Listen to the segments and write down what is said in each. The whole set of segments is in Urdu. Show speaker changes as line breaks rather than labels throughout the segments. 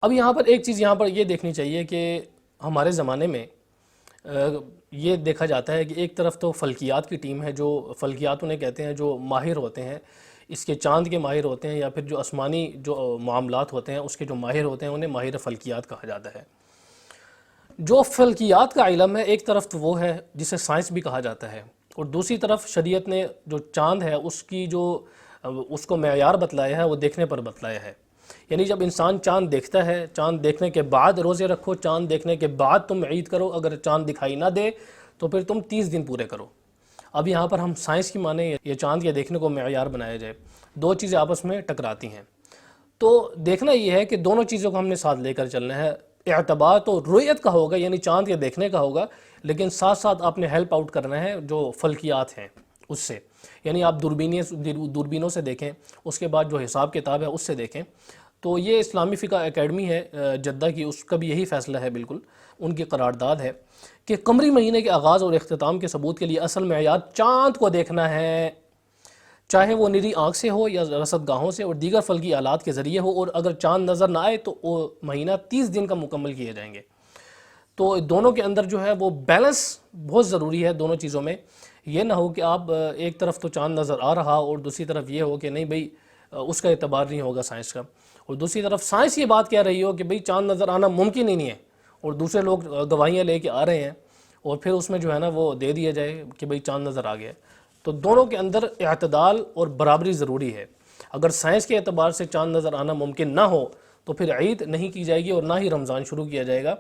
اب یہاں پر ایک چیز یہاں پر یہ دیکھنی چاہیے کہ ہمارے زمانے میں یہ دیکھا جاتا ہے کہ ایک طرف تو فلکیات کی ٹیم ہے، جو فلکیات انہیں کہتے ہیں، جو ماہر ہوتے ہیں، اس کے چاند کے ماہر ہوتے ہیں، یا پھر جو آسمانی جو معاملات ہوتے ہیں اس کے جو ماہر ہوتے ہیں انہیں ماہر فلکیات کہا جاتا ہے۔ جو فلکیات کا علم ہے ایک طرف تو وہ ہے جسے سائنس بھی کہا جاتا ہے، اور دوسری طرف شریعت نے جو چاند ہے اس کو معیار بتلایا ہے، وہ دیکھنے پر بتلایا ہے۔ یعنی جب انسان چاند دیکھتا ہے، چاند دیکھنے کے بعد روزے رکھو، چاند دیکھنے کے بعد تم عید کرو، اگر چاند دکھائی نہ دے تو پھر تم 30 دن پورے کرو۔ اب یہاں پر ہم سائنس کی مانیں یہ چاند کے دیکھنے کو معیار بنایا جائے، دو چیزیں آپس میں ٹکراتی ہیں۔ تو دیکھنا یہ ہے کہ دونوں چیزوں کو ہم نے ساتھ لے کر چلنا ہے۔ اعتبار تو رؤیت کا ہوگا، یعنی چاند کے دیکھنے کا ہوگا، لیکن ساتھ ساتھ آپ نے ہیلپ آؤٹ کرنا ہے جو فلکیات ہیں اس سے، یعنی آپ دوربینوں سے دیکھیں، اس کے بعد جو حساب کتاب ہے اس سے دیکھیں۔ تو یہ اسلامی فقہ اکیڈمی ہے جدہ کی، اس کا بھی یہی فیصلہ ہے، بالکل ان کی قرارداد ہے کہ قمری مہینے کے آغاز اور اختتام کے ثبوت کے لیے اصل معیار چاند کو دیکھنا ہے، چاہے وہ نری آنکھ سے ہو یا رصد گاہوں سے اور دیگر فلکی آلات کے ذریعے ہو، اور اگر چاند نظر نہ آئے تو وہ مہینہ 30 دن کا مکمل کیے جائیں گے۔ تو دونوں کے اندر جو ہے وہ بیلنس بہت ضروری ہے دونوں چیزوں میں۔ یہ نہ ہو کہ آپ ایک طرف تو چاند نظر آ رہا اور دوسری طرف یہ ہو کہ نہیں بھئی اس کا اعتبار نہیں ہوگا سائنس کا، اور دوسری طرف سائنس یہ بات کہہ رہی ہو کہ بھئی چاند نظر آنا ممکن ہی نہیں ہے، اور دوسرے لوگ گواہیاں لے کے آ رہے ہیں، اور پھر اس میں جو ہے نا وہ دے دیا جائے کہ بھئی چاند نظر آ گیا۔ تو دونوں کے اندر اعتدال اور برابری ضروری ہے۔ اگر سائنس کے اعتبار سے چاند نظر آنا ممکن نہ ہو تو پھر عید نہیں کی جائے گی اور نہ ہی رمضان شروع کیا جائے گا،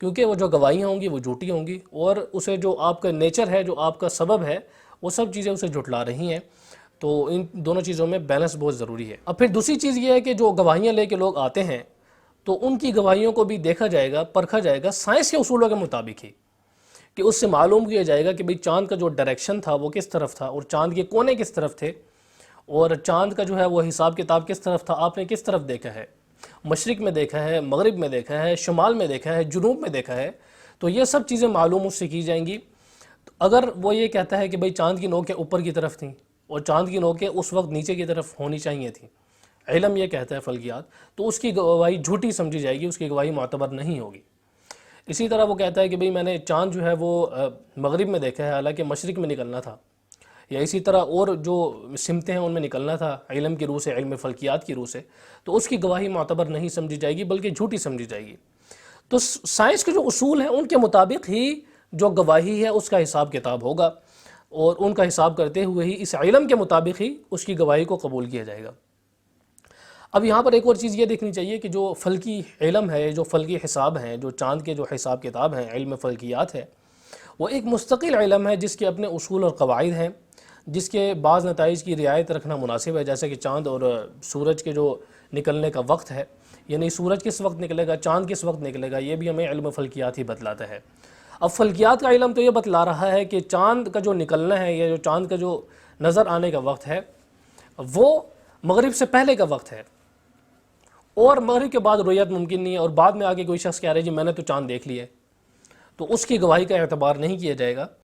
کیونکہ وہ جو گواہیاں ہوں گی وہ جھوٹی ہوں گی، اور اسے جو آپ کا نیچر ہے، جو آپ کا سبب ہے، وہ سب چیزیں اسے جھٹلا رہی ہیں۔ تو ان دونوں چیزوں میں بیلنس بہت ضروری ہے۔ اب پھر دوسری چیز یہ ہے کہ جو گواہیاں لے کے لوگ آتے ہیں تو ان کی گواہیوں کو بھی دیکھا جائے گا، پرکھا جائے گا سائنس کے اصولوں کے مطابق ہی، کہ اس سے معلوم کیا جائے گا کہ بھئی چاند کا جو ڈائریکشن تھا وہ کس طرف تھا، اور چاند کے کونے کس طرف تھے، اور چاند کا جو ہے وہ حساب کتاب کس طرف تھا، آپ نے کس طرف دیکھا ہے، مشرق میں دیکھا ہے، مغرب میں دیکھا ہے، شمال میں دیکھا ہے، جنوب میں دیکھا ہے۔ تو یہ سب چیزیں معلوم اس سے کی جائیں گی۔ اگر وہ یہ کہتا ہے کہ بھئی چاند کی نوکیں اوپر کی طرف تھیں اور چاند کی نوکیں اس وقت نیچے کی طرف ہونی چاہیے تھیں، علم یہ کہتا ہے فلکیات، تو اس کی گواہی جھوٹی سمجھی جائے گی، اس کی گواہی معتبر نہیں ہوگی۔ اسی طرح وہ کہتا ہے کہ بھئی میں نے چاند جو ہے وہ مغرب میں دیکھا ہے، حالانکہ مشرق میں نکلنا تھا، یا اسی طرح اور جو سمتیں ہیں ان میں نکلنا تھا علم کی روح سے، علم فلکیات کی روح سے، تو اس کی گواہی معتبر نہیں سمجھی جائے گی بلکہ جھوٹی سمجھی جائے گی۔ تو سائنس کے جو اصول ہیں ان کے مطابق ہی جو گواہی ہے اس کا حساب کتاب ہوگا، اور ان کا حساب کرتے ہوئے ہی اس علم کے مطابق ہی اس کی گواہی کو قبول کیا جائے گا۔ اب یہاں پر ایک اور چیز یہ دیکھنی چاہیے کہ جو فلکی علم ہے، جو فلکی حساب ہیں، جو چاند کے جو حساب کتاب ہیں، علم فلکیات ہے، وہ ایک مستقل علم ہے جس کے اپنے اصول اور قواعد ہیں، جس کے بعض نتائج کی رعایت رکھنا مناسب ہے، جیسے کہ چاند اور سورج کے جو نکلنے کا وقت ہے، یعنی سورج کس وقت نکلے گا، چاند کس وقت نکلے گا، یہ بھی ہمیں علم فلکیات ہی بتلاتا ہے۔ اب فلکیات کا علم تو یہ بتلا رہا ہے کہ چاند کا جو نکلنا ہے، یا جو چاند کا جو نظر آنے کا وقت ہے، وہ مغرب سے پہلے کا وقت ہے، اور مغرب کے بعد رؤیت ممکن نہیں ہے، اور بعد میں آگے کوئی شخص کہہ رہے جی میں نے تو چاند دیکھ لیا ہے، تو اس کی گواہی کا اعتبار نہیں کیا جائے گا۔